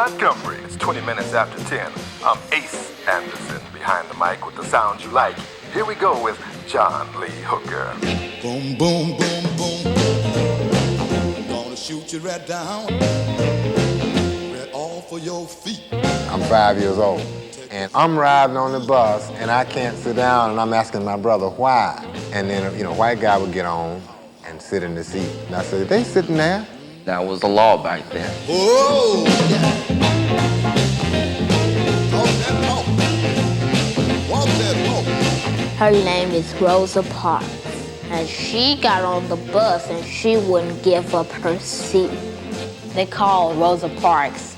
Montgomery. It's 20 minutes after 10. I'm Ace Anderson behind the mic with the sounds you like. Here we go with John Lee Hooker. Boom, boom, boom, boom. I'm gonna shoot you right down, right off of your feet. I'm 5 years old, and I'm riding on the bus, and I can't sit down, and I'm asking my brother why. And then, a white guy would get on and sit in the seat. And I said, they sitting there? That was the law back then. Oh, yeah. Talk that talk. Walk that walk. Her name is Rosa Parks, and she got on the bus and she wouldn't give up her seat. They called Rosa Parks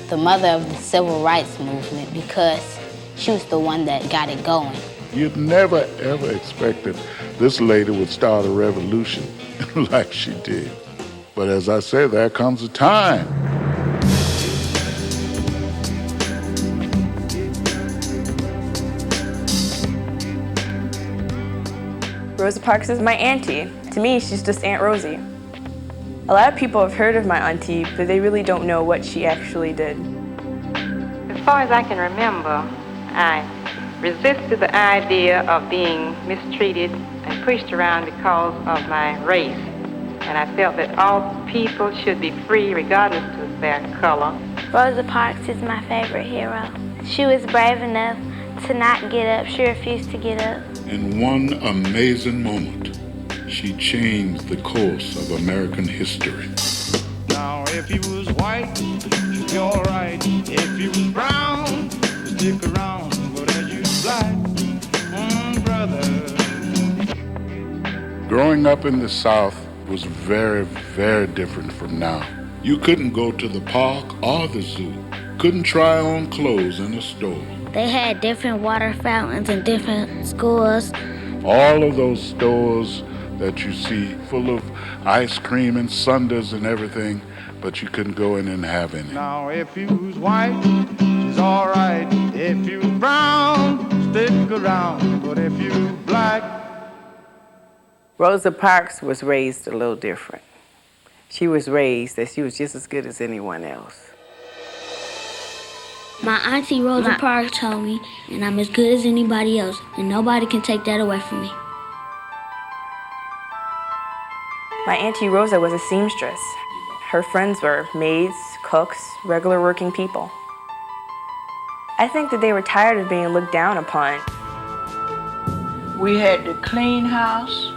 the mother of the civil rights movement because she was the one that got it going. You'd never, ever expected this lady would start a revolution like she did. But as I say, there comes a time. Rosa Parks is my auntie. To me, she's just Aunt Rosie. A lot of people have heard of my auntie, but they really don't know what she actually did. As far as I can remember, I resisted the idea of being mistreated and pushed around because of my race. And I felt that all people should be free regardless of their color. Rosa Parks is my favorite hero. She was brave enough to not get up. She refused to get up. In one amazing moment, she changed the course of American history. Now, if you was white, you'd be all right. If you was brown, stick around. But as you black, brother. Growing up in the South was very, very different from now. You couldn't go to the park or the zoo. Couldn't try on clothes in a store. They had different water fountains in different schools. All of those stores that you see full of ice cream and sundaes and everything, but you couldn't go in and have any. Now, if you was white, she's all right. If you was brown, stick around. But if you was black... Rosa Parks was raised a little different. She was raised that she was just as good as anyone else. My auntie Rosa Parks told me, and I'm as good as anybody else, and nobody can take that away from me. My auntie Rosa was a seamstress. Her friends were maids, cooks, regular working people. I think that they were tired of being looked down upon. We had to clean house,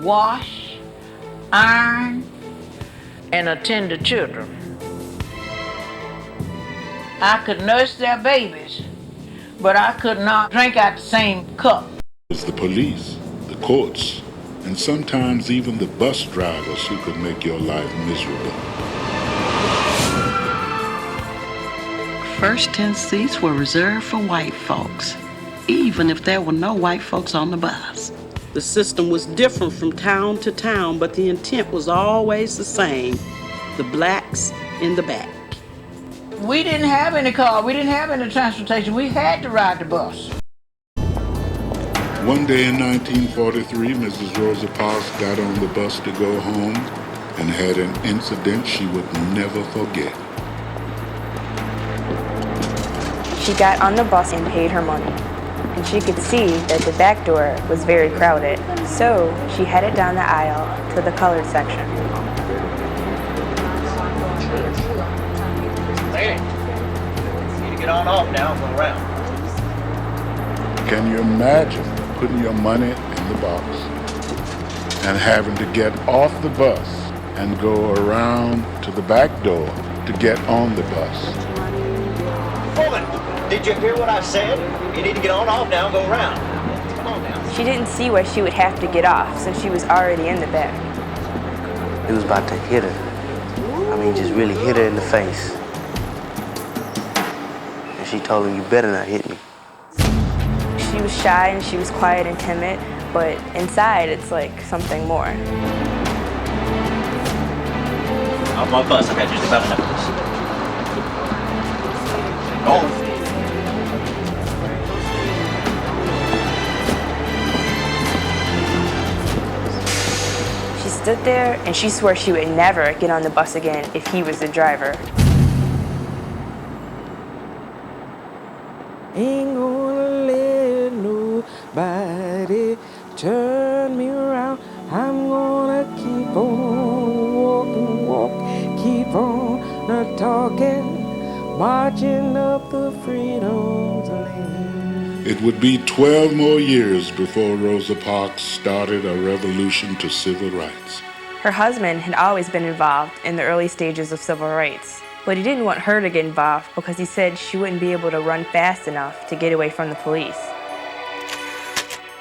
wash, iron, and attend to children. I could nurse their babies, but I could not drink out the same cup. It was the police, the courts, and sometimes even the bus drivers who could make your life miserable. First 10 seats were reserved for white folks, even if there were no white folks on the bus. The system was different from town to town, but the intent was always the same: the blacks in the back. We didn't have any car, we didn't have any transportation, we had to ride the bus. One day in 1943, Mrs. Rosa Parks got on the bus to go home and had an incident she would never forget. She got on the bus and paid her money, and she could see that the back door was very crowded, so she headed down the aisle to the colored section. Lady, you need to get on off now and go around. Can you imagine putting your money in the box and having to get off the bus and go around to the back door to get on the bus? Woman, did you hear what I said? You need to get on off now and go around. Come on now. She didn't see why she would have to get off since she was already in the back. He was about to hit her. I mean, just really hit her in the face. And she told him, "You better not hit me." She was shy and she was quiet and timid, but inside it's like something more. Off my bus, I've had just about enough of this. Go. She stood there and she swore she would never get on the bus again if he was the driver. Ain't gonna let nobody turn me around. I'm gonna keep on walking, keep on talking, marching up the freedom's lane. It would be 12 more years before Rosa Parks started a revolution to civil rights. Her husband had always been involved in the early stages of civil rights, but he didn't want her to get involved because he said she wouldn't be able to run fast enough to get away from the police.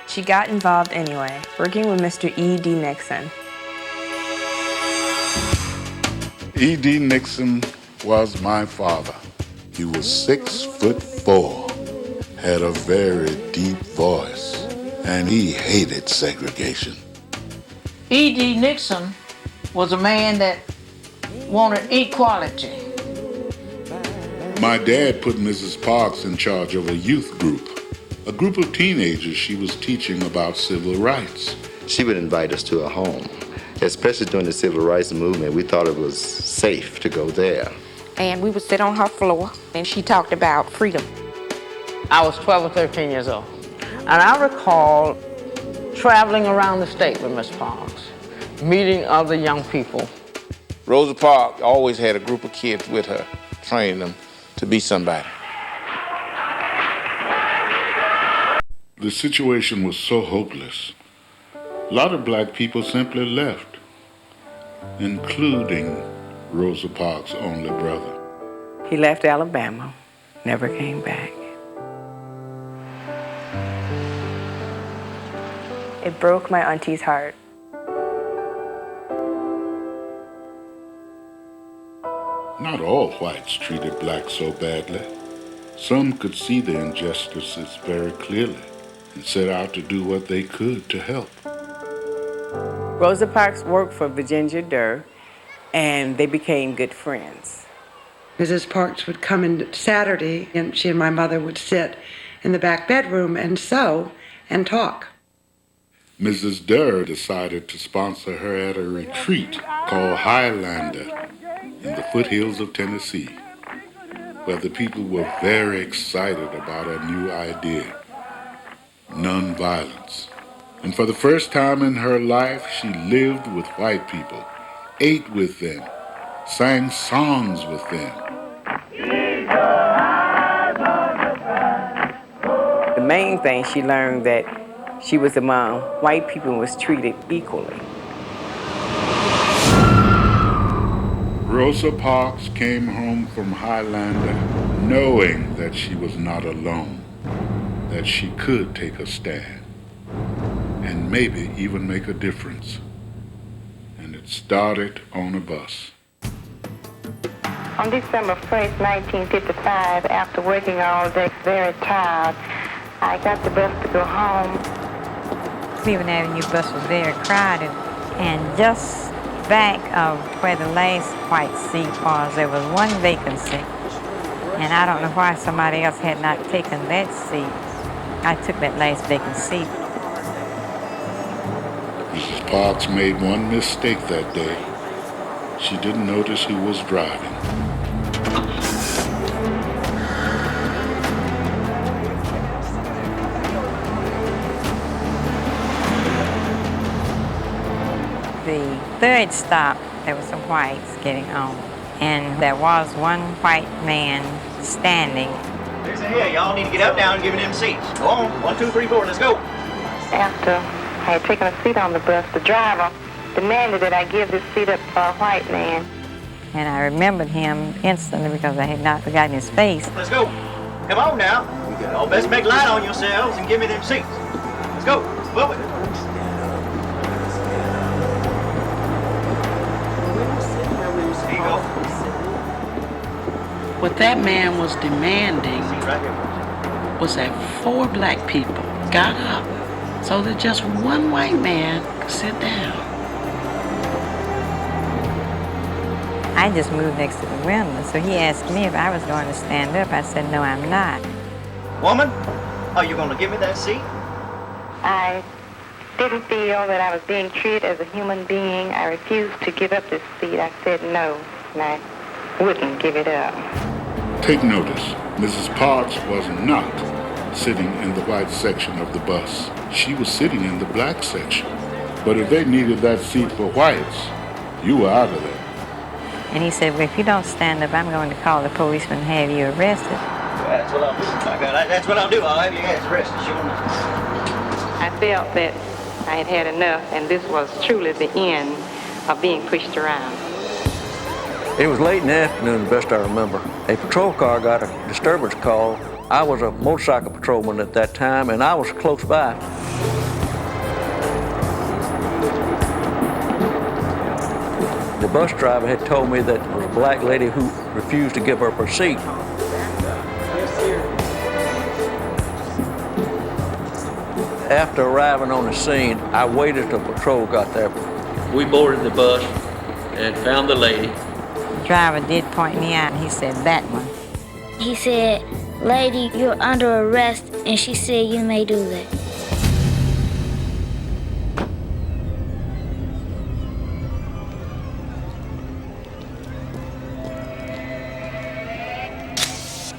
She got involved anyway, working with Mr. E.D. Nixon. E.D. Nixon was my father. He was 6'4", had a very deep voice, and he hated segregation. E.D. Nixon was a man that wanted equality. My dad put Mrs. Parks in charge of a youth group, a group of teenagers she was teaching about civil rights. She would invite us to her home, especially during the civil rights movement. We thought it was safe to go there. And we would sit on her floor, and she talked about freedom. I was 12 or 13 years old, and I recall traveling around the state with Miss Parks, meeting other young people. Rosa Parks always had a group of kids with her, training them to be somebody. The situation was so hopeless. A lot of black people simply left, including Rosa Parks' only brother. He left Alabama, never came back. It broke my auntie's heart. Not all whites treated blacks so badly. Some could see the injustices very clearly and set out to do what they could to help. Rosa Parks worked for Virginia Durr, and they became good friends. Mrs. Parks would come in Saturday, and she and my mother would sit in the back bedroom and sew and talk. Mrs. Durr decided to sponsor her at a retreat called Highlander in the foothills of Tennessee, where the people were very excited about a new idea, nonviolence. And for the first time in her life, she lived with white people, ate with them, sang songs with them. The main thing she learned that she was among white people and was treated equally. Rosa Parks came home from Highlander knowing that she was not alone, that she could take a stand and maybe even make a difference. And it started on a bus. On December 1st, 1955, after working all day, very tired, I got the bus to go home. Cleveland Avenue bus was very crowded, and just back of where the last white seat was, there was one vacancy, and I don't know why somebody else had not taken that seat. I took that last vacant seat. Mrs. Parks made one mistake that day. She didn't notice who was driving. The third stop, there were some whites getting on, and there was one white man standing. There's a hill. Y'all need to get up now and give me them seats. Go on. 1, 2, 3, 4. Let's go. After I had taken a seat on the bus, the driver demanded that I give this seat up for a white man. And I remembered him instantly because I had not forgotten his face. Let's go. Come on now. Y'all best make light on yourselves and give me them seats. Let's go. Move it. There you go. What that man was demanding was that 4 black people got up so that just one white man could sit down. I just moved next to the window, so he asked me if I was going to stand up. I said, no, I'm not. Woman, are you going to give me that seat? I didn't feel that I was being treated as a human being. I refused to give up this seat. I said no, and I wouldn't give it up. Take notice, Mrs. Parks was not sitting in the white section of the bus. She was sitting in the black section. But if they needed that seat for whites, you were out of there. And he said, well, if you don't stand up, I'm going to call the policeman and have you arrested. That's what I'll do. That's what I'll do. I'll have you guys arrested, sure enough. I felt that I had had enough, and this was truly the end of being pushed around. It was late in the afternoon, the best I remember. A patrol car got a disturbance call. I was a motorcycle patrolman at that time, and I was close by. The bus driver had told me that there was a black lady who refused to give up her seat. After arriving on the scene, I waited till patrol got there. We boarded the bus and found the lady. The driver did point me out, and he said, that one. He said, lady, you're under arrest, and she said you may do that.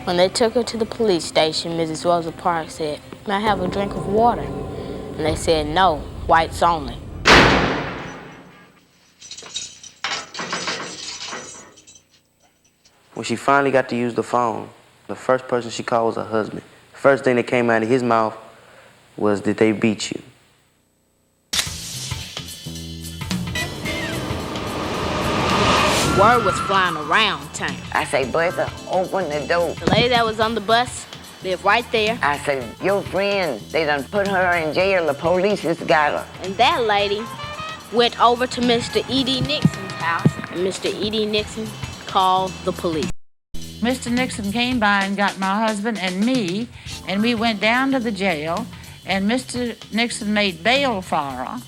When they took her to the police station, Mrs. Rosa Parks said, may I have a drink of water? And they said, no, whites only. When she finally got to use the phone, the first person she called was her husband. The first thing that came out of his mouth was, did they beat you? Word was flying around town. I say, Bertha, open the door. The lady that was on the bus lived right there. I said, your friend, they done put her in jail. The police has got her. And that lady went over to Mr. E.D. Nixon's house, and Mr. E.D. Nixon called the police. Mr. Nixon came by and got my husband and me, and we went down to the jail, and Mr. Nixon made bail for her.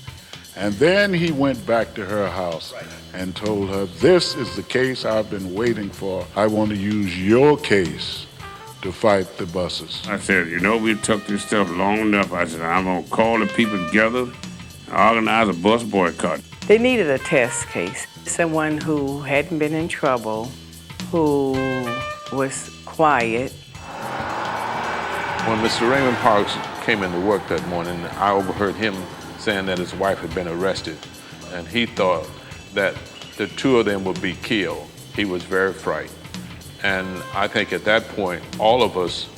And then he went back to her house and told her, this is the case I've been waiting for. I want to use your case to fight the buses. I said, you know, we've took this stuff long enough. I said, I'm going to call the people together and organize a bus boycott. They needed a test case, someone who hadn't been in trouble, who was quiet. When Mr. Raymond Parks came into work that morning, I overheard him saying that his wife had been arrested, and he thought that the two of them would be killed. He was very frightened. And I think at that point, all of us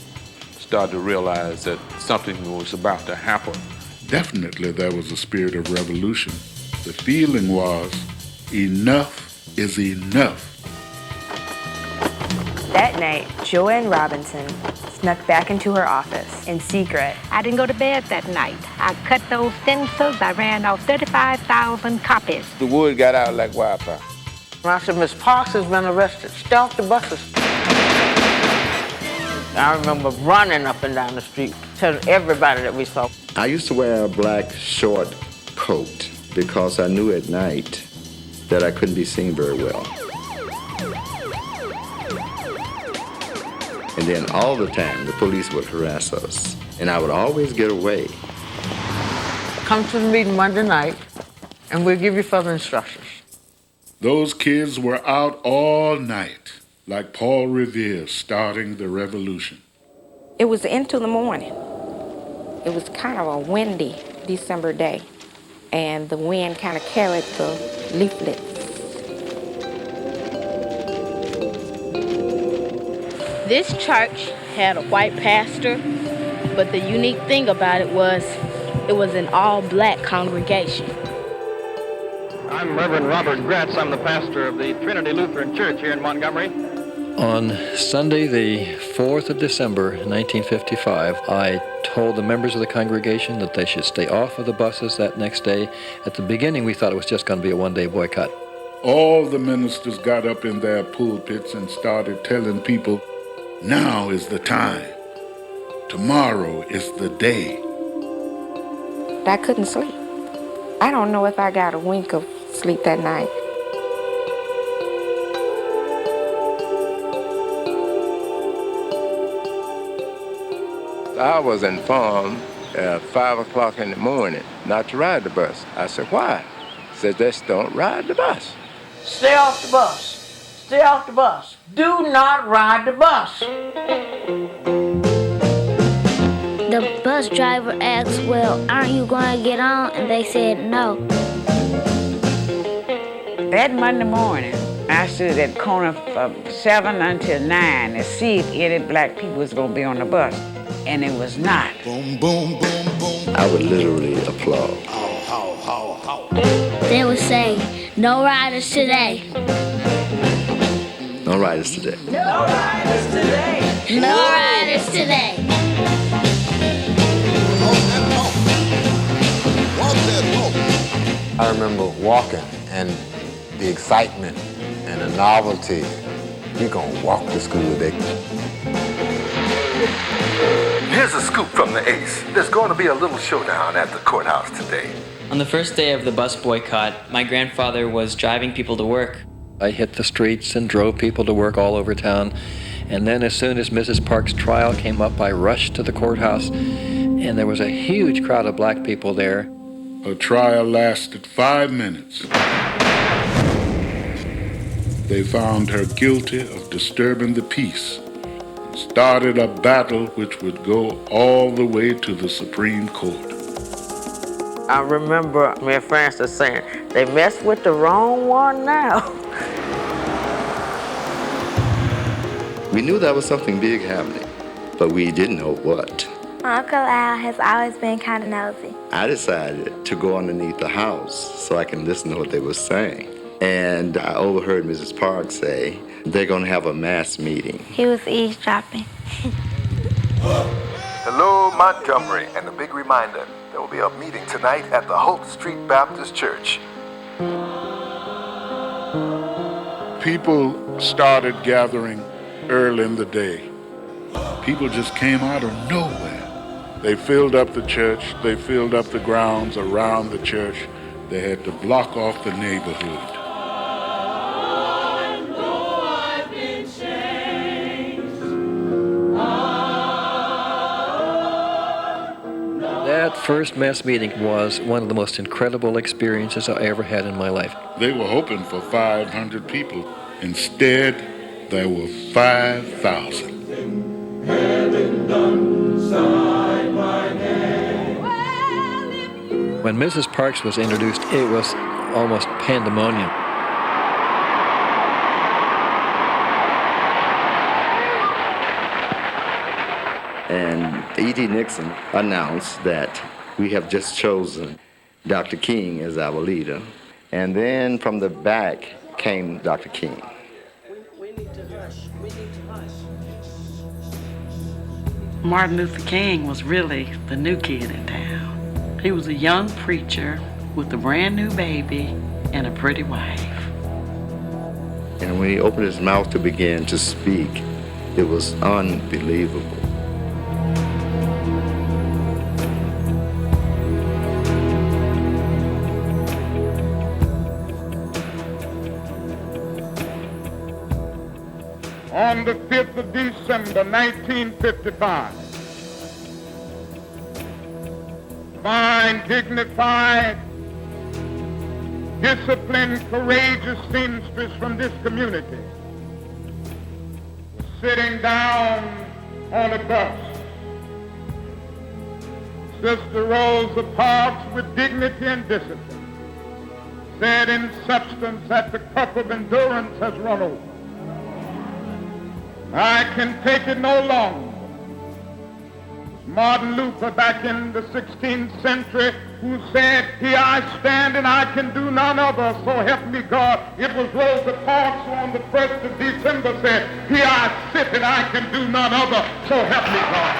started to realize that something was about to happen. Definitely there was a spirit of revolution. The feeling was, enough is enough. That night, Joanne Robinson snuck back into her office in secret. I didn't go to bed that night. I cut those stencils. I ran off 35,000 copies. The word got out like wildfire. When I said, Miss Parks has been arrested, stay off the buses. I remember running up and down the street, telling everybody that we saw. I used to wear a black short coat because I knew at night that I couldn't be seen very well. And then all the time, the police would harass us, and I would always get away. Come to the meeting Monday night, and we'll give you further instructions. Those kids were out all night, like Paul Revere starting the revolution. It was into the morning. It was kind of a windy December day, and the wind kind of carried the leaflets. This church had a white pastor, but the unique thing about it was an all-black congregation. I'm Reverend Robert Gratz. I'm the pastor of the Trinity Lutheran Church here in Montgomery. On Sunday, the 4th of December, 1955, I told the members of the congregation that they should stay off of the buses that next day. At the beginning, we thought it was just going to be a one-day boycott. All the ministers got up in their pulpits and started telling people, now is the time. Tomorrow is the day. I couldn't sleep. I don't know if I got a wink of sleep that night. I was informed at 5 o'clock in the morning not to ride the bus. I said, why? He said, just don't ride the bus. Stay off the bus. Stay off the bus. do not ride the bus. The bus driver asked, well, aren't you going to get on? And they said no. That Monday morning, I stood at the corner from 7 until 9 to see if any black people was going to be on the bus. And it was not. Boom, boom, boom, boom. I would literally applaud. They would say, no riders today. No riders today. No riders today. No riders today. I remember walking and the excitement and the novelty. You're gonna walk to school today. Here's a scoop from the Ace. There's going to be a little showdown at the courthouse today. On the first day of the bus boycott, my grandfather was driving people to work. I hit the streets and drove people to work all over town. And then as soon as Mrs. Parks' trial came up, I rushed to the courthouse, and there was a huge crowd of black people there. A trial lasted 5 minutes. They found her guilty of disturbing the peace and started a battle which would go all the way to the Supreme Court. I remember me and Francis saying, they messed with the wrong one now. We knew that was something big happening, but we didn't know what. My Uncle Al has always been kind of nosy. I decided to go underneath the house so I can listen to what they were saying. And I overheard Mrs. Parks say, they're going to have a mass meeting. He was eavesdropping. Hello, Montgomery, and a big reminder, there will be a meeting tonight at the Holt Street Baptist Church. People started gathering early in the day. People just came out of nowhere. They filled up the church. They filled up the grounds around the church. They had to block off the neighborhood. That first mass meeting was one of the most incredible experiences I ever had in my life. They were hoping for 500 people. Instead, there were 5,000. When Mrs. Parks was introduced, it was almost pandemonium. And E.T. Nixon announced that we have just chosen Dr. King as our leader. And then from the back came Dr. King. We need to hush. We need to hush. Martin Luther King was really the new kid in town. He was a young preacher with a brand new baby and a pretty wife. And when he opened his mouth to begin to speak, it was unbelievable. On the 5th of December, 1955, fine, dignified, disciplined, courageous seamstress from this community was sitting down on a bus. Sister Rosa Parks, with dignity and discipline, said in substance that the cup of endurance has run over. I can take it no longer. Martin Luther, back in the 16th century, who said, "Here I stand and I can do none other, so help me God." It was Rosa Parks who on the 1st of December said, "Here I sit and I can do none other, so help me God."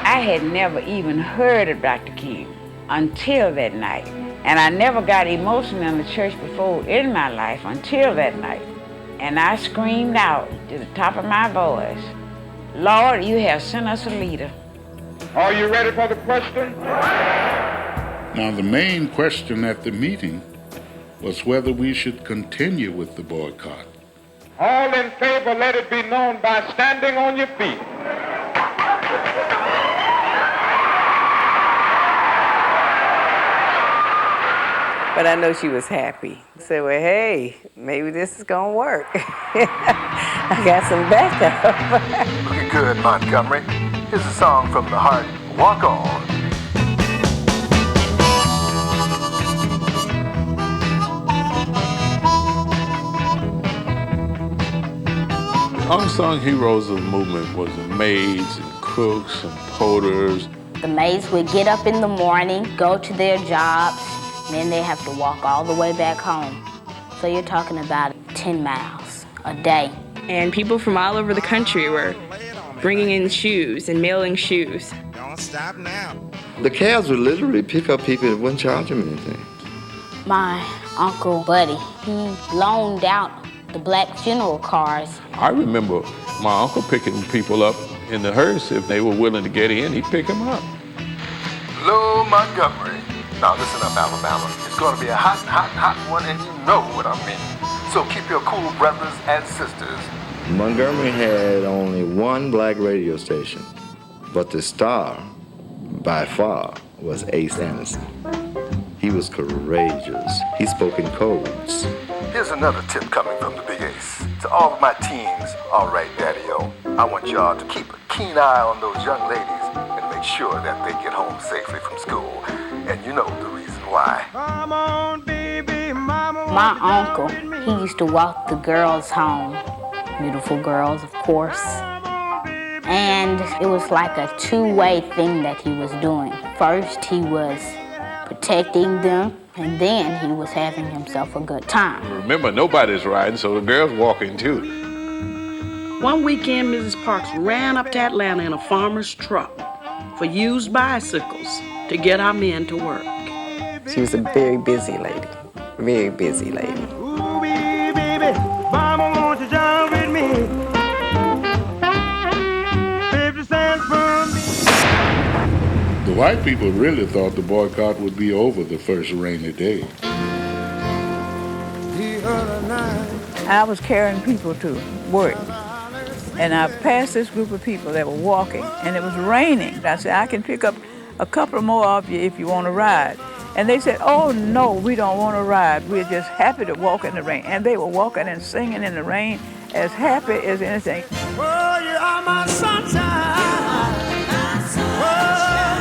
I had never even heard of Dr. King until that night. And I never got emotional in the church before in my life until that night. And I screamed out to the top of my voice, "Lord, you have sent us a leader." Are you ready for the question? Now, the main question at the meeting was whether we should continue with the boycott. All in favor, let it be known by standing on your feet. But I know she was happy. I said, well, hey, maybe this is going to work. I got some backup. Looking good, Montgomery. Here's a song from The Heart, Walk On. Unsung heroes of the movement was the maids and cooks and porters. The maids would get up in the morning, go to their jobs, and then they have to walk all the way back home. So you're talking about 10 miles a day. And people from all over the country were bringing in shoes and mailing shoes. Don't stop now. The cabs would literally pick up people that wouldn't charge them anything. My Uncle Buddy, he loaned out the black funeral cars. I remember my uncle picking people up in the hearse. If they were willing to get in, he'd pick them up. Hello, Montgomery. Now listen up, Alabama. It's going to be a hot, hot, hot one, and you know what I mean. So keep your cool, brothers and sisters. Montgomery had only one black radio station, but the star, by far, was Ace Anderson. He was courageous. He spoke in codes. Here's another tip coming from the Big Ace. To all of my teens, all right, Daddy-O, I want y'all to keep a keen eye on those young ladies and make sure that they get home safely from school. And you know the reason why. Come on, baby, mama. My uncle, he used to walk the girls home. Beautiful girls, of course. And it was like a two-way thing that he was doing. First, he was protecting them, and then he was having himself a good time. Remember, nobody's riding, so the girls walking too. One weekend, Mrs. Parks ran up to Atlanta in a farmer's truck for used bicycles to get our men to work. She was a very busy lady, very busy lady. Ooh, baby, mama, won't you jump with me? 50 cents from me. The white people really thought the boycott would be over the first rainy day. The other night. I was carrying people to work, and I passed this group of people that were walking, and it was raining. I said, I can pick up a couple more of you if you want to ride. And they said, oh, no, we don't want to ride. We're just happy to walk in the rain. And they were walking and singing in the rain as happy as anything. Oh, you are my sunshine. Oh,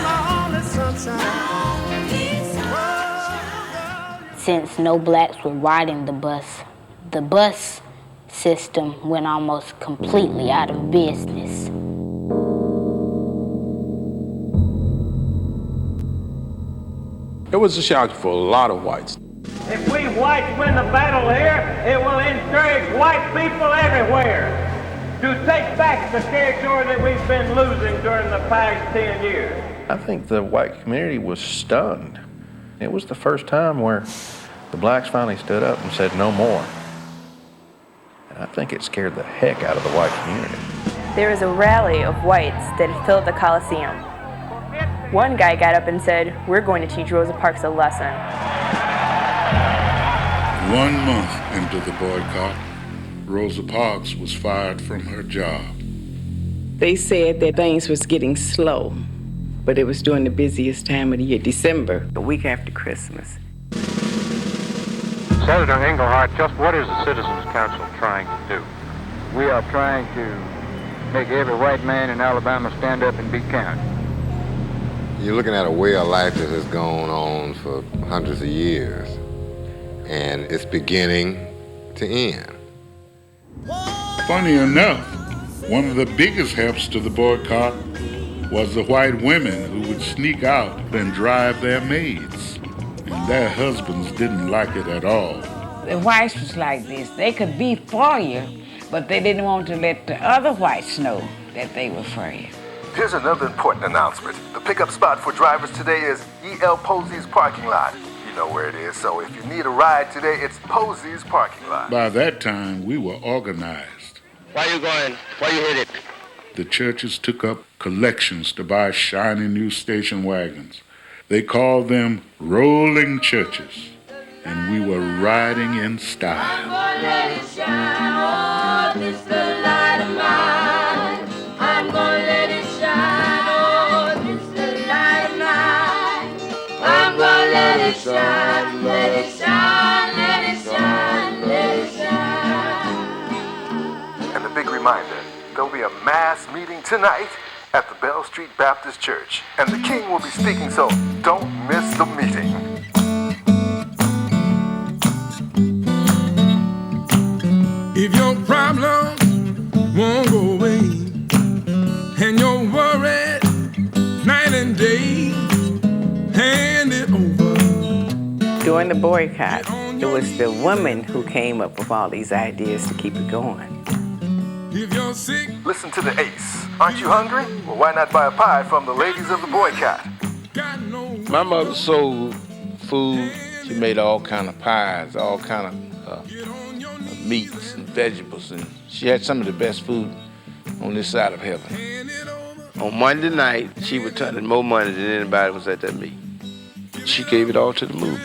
my only sunshine. Since no blacks were riding the bus system went almost completely out of business. It was a shock for a lot of whites. If we whites win the battle here, it will encourage white people everywhere to take back the territory that we've been losing during the past 10 years. I think the white community was stunned. It was the first time where the blacks finally stood up and said no more. And I think it scared the heck out of the white community. There was a rally of whites that filled the Coliseum. One guy got up and said, we're going to teach Rosa Parks a lesson. 1 month into the boycott, Rosa Parks was fired from her job. They said that things was getting slow, but it was during the busiest time of the year, December, the week after Christmas. Senator Engelhardt, just what is the Citizens Council trying to do? We are trying to make every white man in Alabama stand up and be counted. You're looking at a way of life that has gone on for hundreds of years, and it's beginning to end. Funny enough, one of the biggest helps to the boycott was the white women who would sneak out and drive their maids. And their husbands didn't like it at all. The whites was like this. They could be for you, but they didn't want to let the other whites know that they were for you. Here's another important announcement. The pickup spot for drivers today is E.L. Posey's parking lot. You know where it is, so if you need a ride today, it's Posey's parking lot. By that time, we were organized. Where you going? Where you headed? The churches took up collections to buy shiny new station wagons. They called them rolling churches, and we were riding in style. I'm gonna let it shine, oh, this the light of mine. I'm gonna let it shine, oh, this the light of mine. I'm gonna let it shine, let it shine, let it shine, let it shine. And a big reminder, there'll be a mass meeting tonight at the Bell Street Baptist Church, and the King will be speaking, so don't miss the meeting. If your problem won't go away, and you're worried night and day, hand it over. During the boycott, it was the women who came up with all these ideas to keep it going. If you're sick, listen to the Ace. Aren't you hungry? Well, why not buy a pie from the ladies of the boycott? My mother sold food. She made all kind of pies, all kind of meats and vegetables, and she had some of the best food on this side of heaven. On Monday night, she returned more money than anybody was at that meeting. She gave it all to the movie.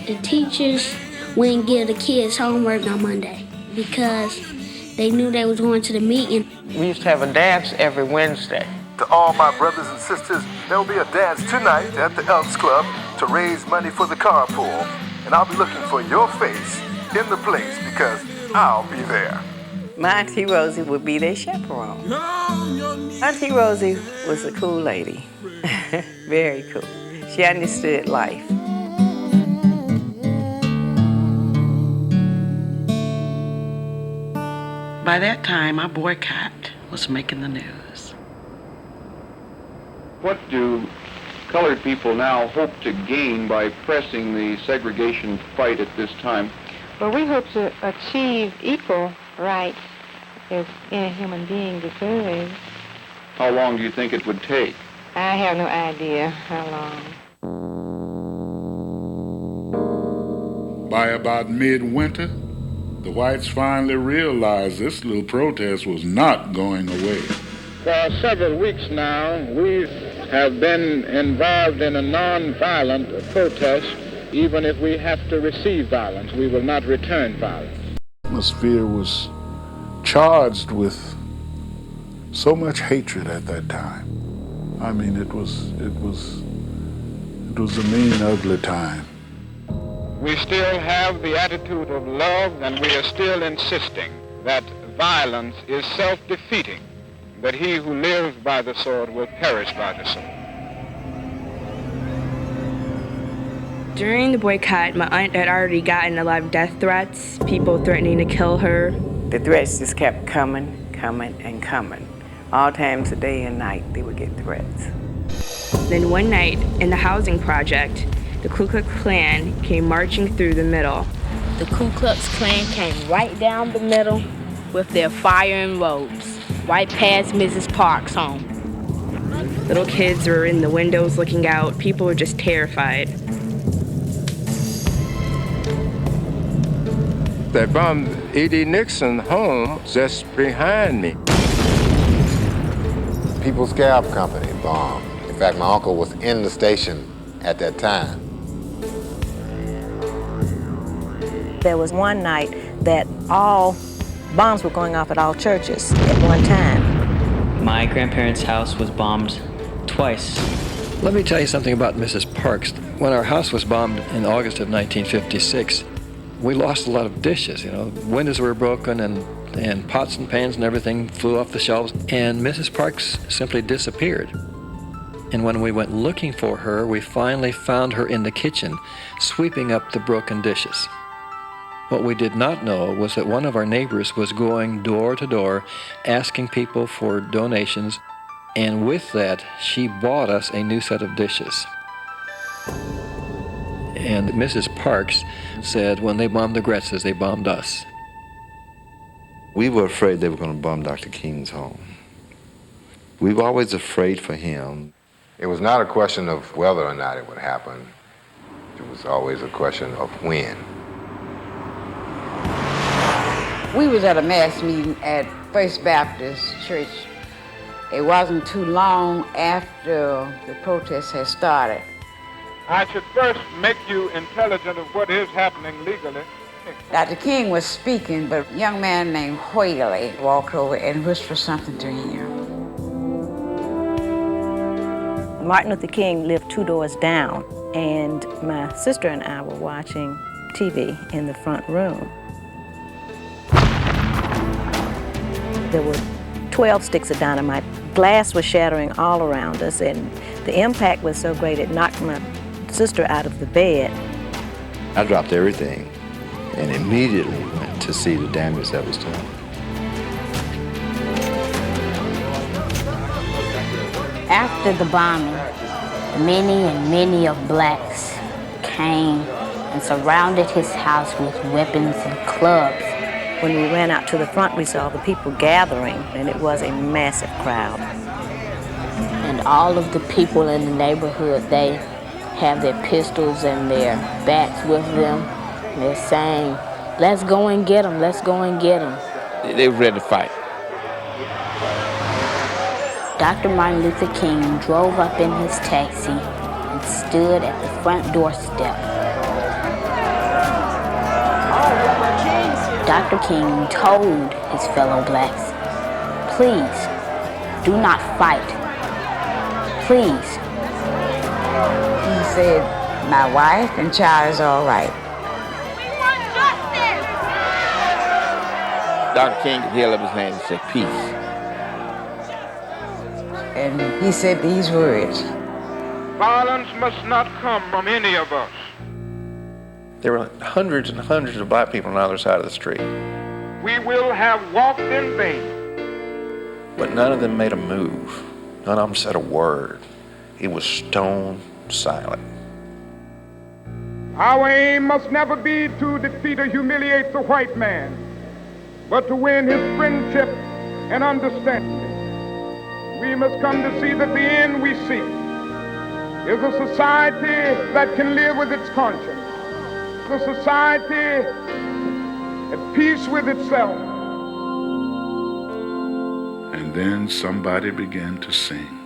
The teachers wouldn't give the kids homework on Monday because they knew they was going to the meeting. We used to have a dance every Wednesday. To all my brothers and sisters, there'll be a dance tonight at the Elks Club to raise money for the carpool. And I'll be looking for your face in the place because I'll be there. My Auntie Rosie would be their chaperone. Auntie Rosie was a cool lady. Very cool. She understood life. By that time, our boycott was making the news. What do colored people now hope to gain by pressing the segregation fight at this time? Well, we hope to achieve equal rights as any human being deserves. How long do you think it would take? I have no idea how long. By about midwinter, the whites finally realized this little protest was not going away. For several weeks now, we have been involved in a non-violent protest. Even if we have to receive violence, we will not return violence. The atmosphere was charged with so much hatred at that time. I mean, it was a mean, ugly time. We still have the attitude of love, and we are still insisting that violence is self-defeating, that he who lives by the sword will perish by the sword. During the boycott, my aunt had already gotten a lot of death threats, people threatening to kill her. The threats just kept coming, and coming. All times of day and night, they would get threats. Then one night, in the housing project, the Ku Klux Klan came marching through the middle. The Ku Klux Klan came right down the middle with their fire and robes, right past Mrs. Parks' home. Little kids were in the windows looking out. People were just terrified. They bombed E.D. Nixon's home just behind me. People's Cab Company bombed. In fact, my uncle was in the station at that time. There was one night that all bombs were going off at all churches at one time. My grandparents' house was bombed twice. Let me tell you something about Mrs. Parks. When our house was bombed in August of 1956, we lost a lot of dishes. Windows were broken and pots and pans and everything flew off the shelves, and Mrs. Parks simply disappeared. And when we went looking for her, we finally found her in the kitchen, sweeping up the broken dishes. What we did not know was that one of our neighbors was going door to door asking people for donations, and with that, she bought us a new set of dishes. And Mrs. Parks said when they bombed the Gretzes, they bombed us. We were afraid they were going to bomb Dr. King's home. We were always afraid for him. It was not a question of whether or not it would happen. It was always a question of when. We was at a mass meeting at First Baptist Church. It wasn't too long after the protest had started. I should first make you intelligent of what is happening legally. Dr. King was speaking, but a young man named Whaley walked over and whispered something to him. Martin Luther King lived 2 doors down. and my sister and I were watching TV in the front room. There were 12 sticks of dynamite. Glass was shattering all around us, and the impact was so great it knocked my sister out of the bed. I dropped everything and immediately went to see the damage that was done. After the bombing, many and many of blacks came and surrounded his house with weapons and clubs. When we ran out to the front, we saw the people gathering, and it was a massive crowd. And all of the people in the neighborhood, they have their pistols and their bats with them. And they're saying, let's go and get them, let's go and get them. They were ready to fight. Dr. Martin Luther King drove up in his taxi and stood at the front doorstep. Dr. King told his fellow blacks, please, do not fight. Please. He said, my wife and child is all right. We want justice! Dr. King held up his hand and said, peace. And he said these words. Violence must not come from any of us. There were hundreds and hundreds of black people on the other side of the street. We will have walked in vain. But none of them made a move. None of them said a word. It was stone silent. Our aim must never be to defeat or humiliate the white man, but to win his friendship and understanding. We must come to see that the end we seek is a society that can live with its conscience, a society at peace with itself. And then somebody began to sing.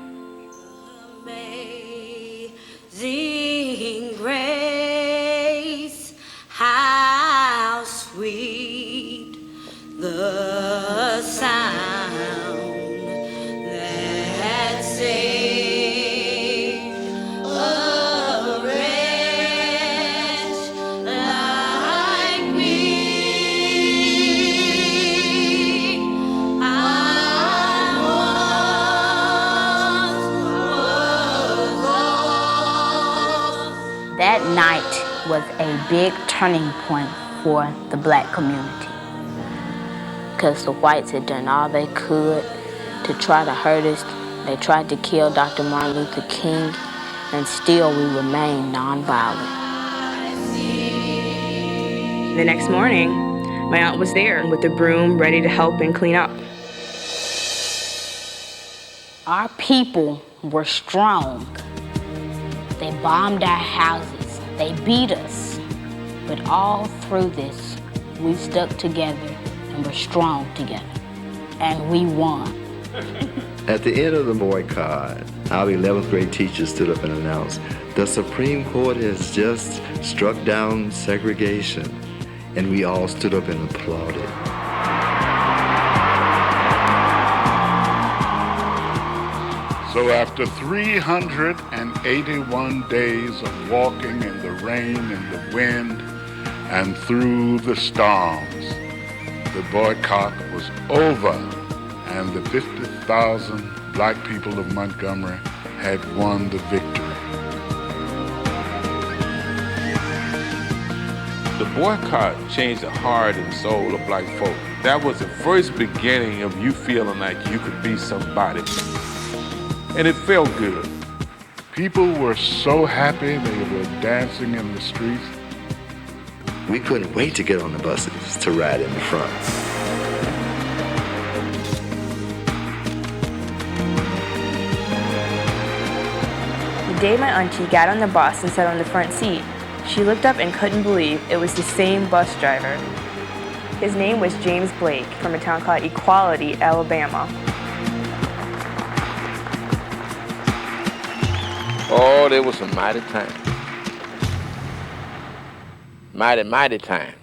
Amazing grace, how sweet the sound that saved a wretch like me. I That night was a big turning point for the black community, because the whites had done all they could to try to hurt us. They tried to kill Dr. Martin Luther King, and still we remain nonviolent. The next morning, my aunt was there with the broom ready to help and clean up. Our people were strong. They bombed our houses. They beat us. But all through this, we stuck together and were strong together. And we won. At the end of the boycott, our 11th grade teacher stood up and announced, the Supreme Court has just struck down segregation. And we all stood up and applauded. So after 381 days of walking in the rain and the wind and through the storms, the boycott was over, and the 50,000 black people of Montgomery had won the victory. The boycott changed the heart and soul of black folk. That was the first beginning of you feeling like you could be somebody. And it felt good. People were so happy they were dancing in the streets. We couldn't wait to get on the buses to ride in the front. The day my auntie got on the bus and sat on the front seat, she looked up and couldn't believe it was the same bus driver. His name was James Blake from a town called Equality, Alabama. Oh, there was some mighty times. Mighty, mighty times.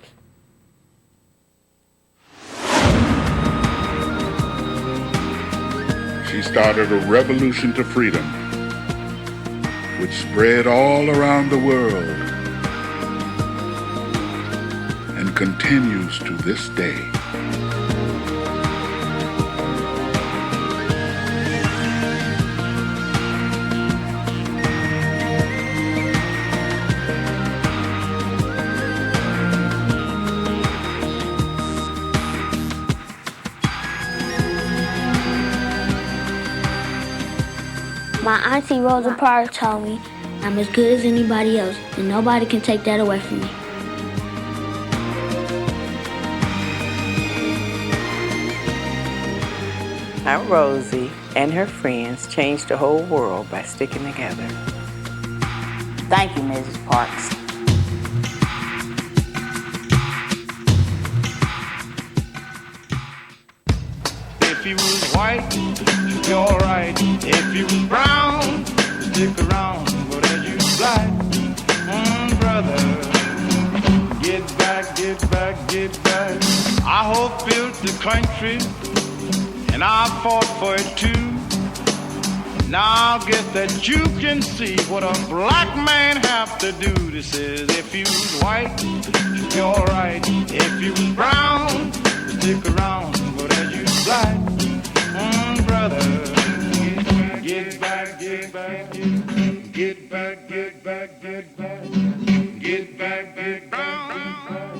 She started a revolution to freedom. which spread all around the world and continues to this day. My auntie Rosa Parks told me I'm as good as anybody else, and nobody can take that away from me. Aunt Rosie and her friends changed the whole world by sticking together. Thank you, Mrs. Parks. If you was white, you're alright. If you was brown, stick around. But as you black, brother, get back, get back, get back. I hope built the country, and I fought for it too. Now I guess that you can see what a black man have to do. This is if you was white, you're alright. If you was brown, stick around. But as you black, brother, get back, get back, get back, get back, get back, get back, get back, get back,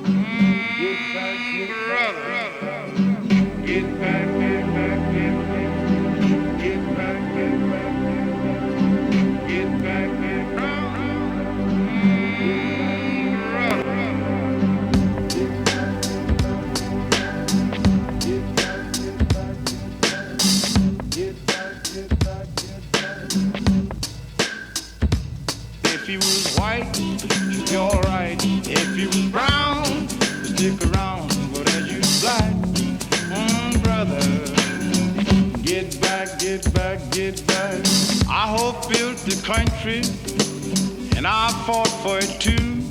get back, get back, get back, get back, get back, get back, get back. If you was white, you're alright. If you was brown, stick around. But as you black, brother, get back, get back, get back. I hope built the country, and I fought for it too.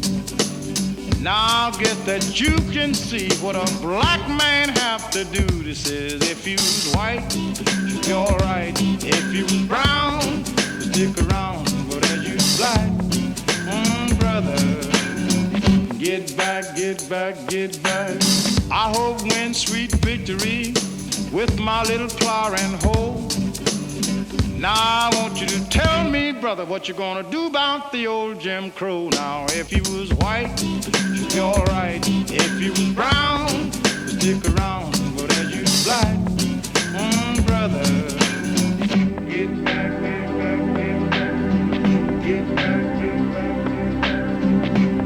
Now I guess that you can see what a black man have to do. This is if you was white, you're alright. If you was brown, stick around. But as you black, brother, get back, get back, get back. I hope win sweet victory with my little plow and hoe. Now I want you to tell me, brother, what you gonna do about the old Jim Crow. Now if you was white, you're alright. If you was brown, stick around. But as you black, brother, get back, get back, get back, get back, get back,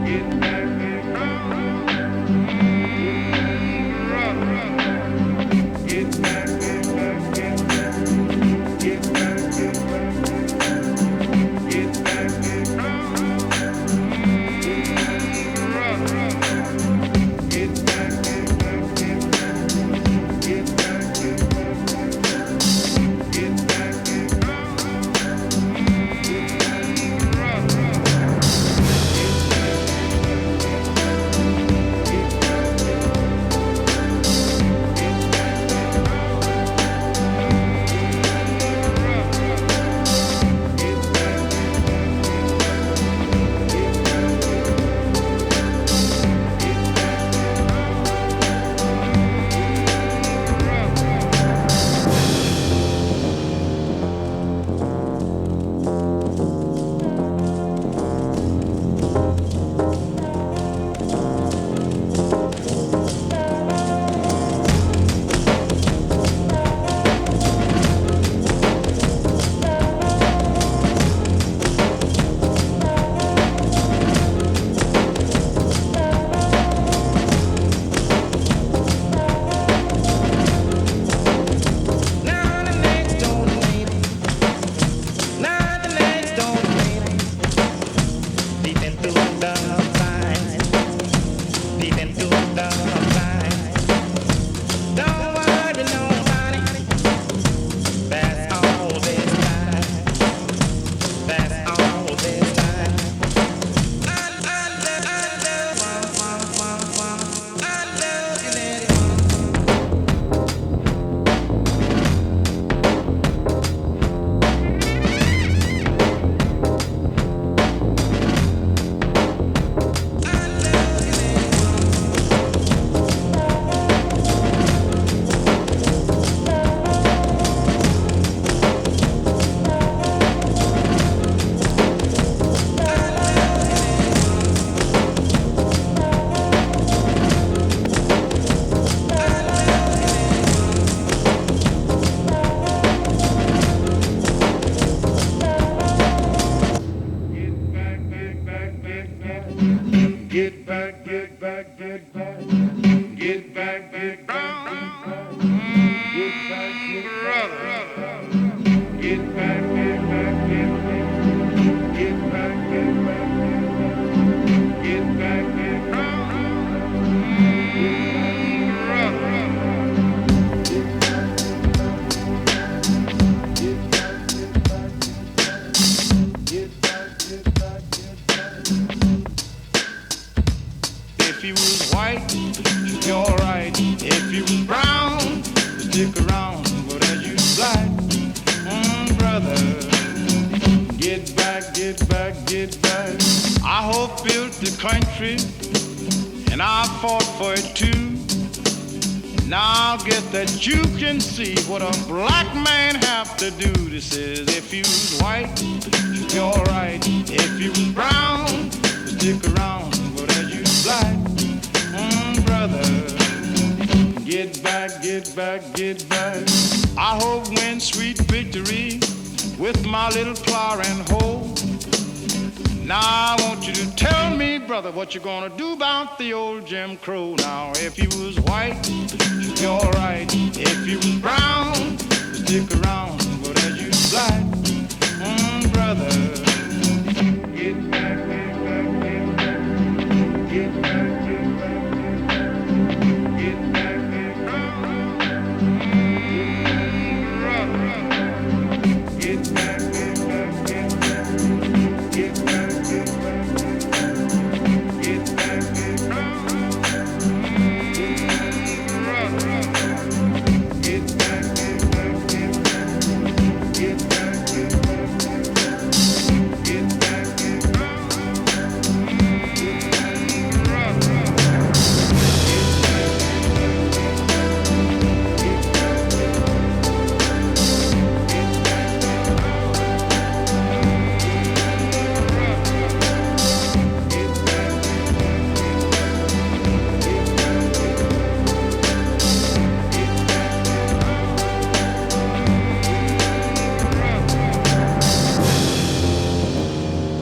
get back, get back, get back, get back, get back, get back. Get back. get back, get back, get back, get back, get back, get back, get back, get back, get back, get back, get back. If you was white, you're alright. If you was brown, stick around. But as you black, brother, get back, get back, get back. I hope built the country, and I fought for it too. Now get that you can see what a black man have to do. This is if you was white, you're alright. If you was brown, stick around. But as you black, brother, get back, get back, get back. I hope win sweet victory with my little plow and hoe. Now I want you to tell me, brother, what you're gonna do about the old Jim Crow. Now if you was white, you're alright. If you was brown, stick around. But as you black, brother, get back, get back, get back, get back, get back, get back, get back, get back,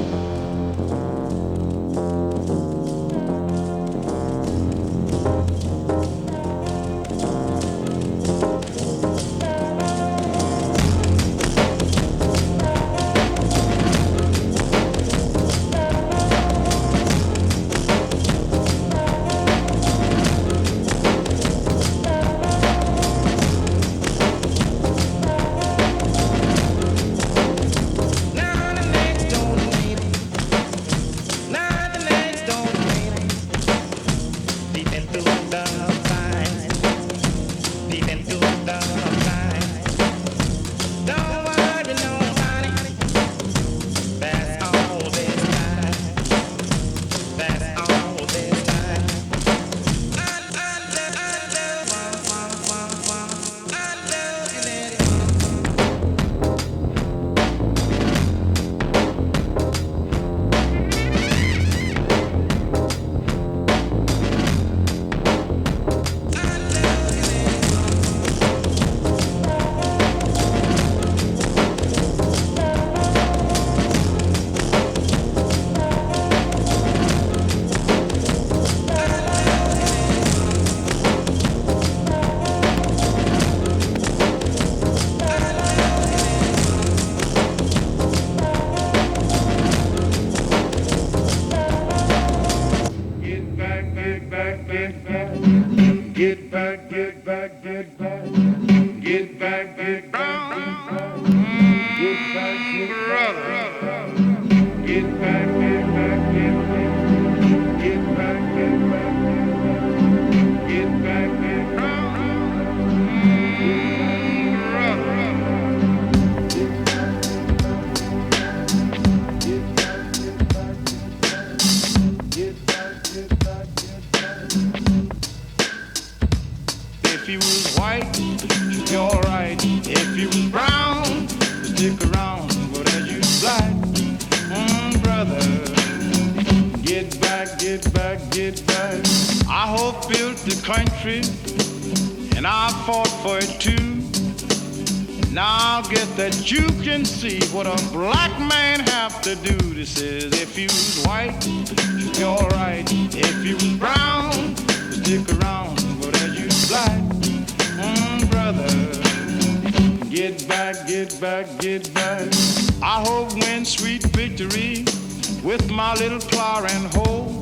get back, get back, get back, get back, get back, get back. Get back, get back, get back. Get back, get back, get back. Get back, get back, get back. Get back, get back, get back. Get back, get back, get back. Get back, if you was white, you're alright. If you was brown, stick around. But as you black, brother, get back, get back, get back. I hope built the country, and I fought for it too. Now get that you can see what a black man have to do. This is if you was white, you'd be alright. If you was brown, stick around. But as you black, brother, get back, get back, get back. I hope win sweet victory with my little plow and hoe.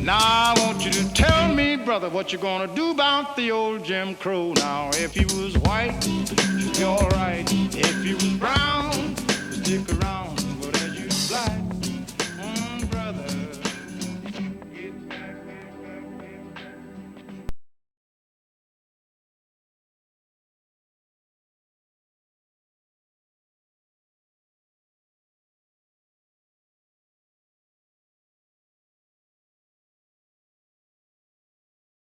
Now I want you to tell me, brother, what you gonna do about the old Jim Crow. Now if you was white, you'd be alright.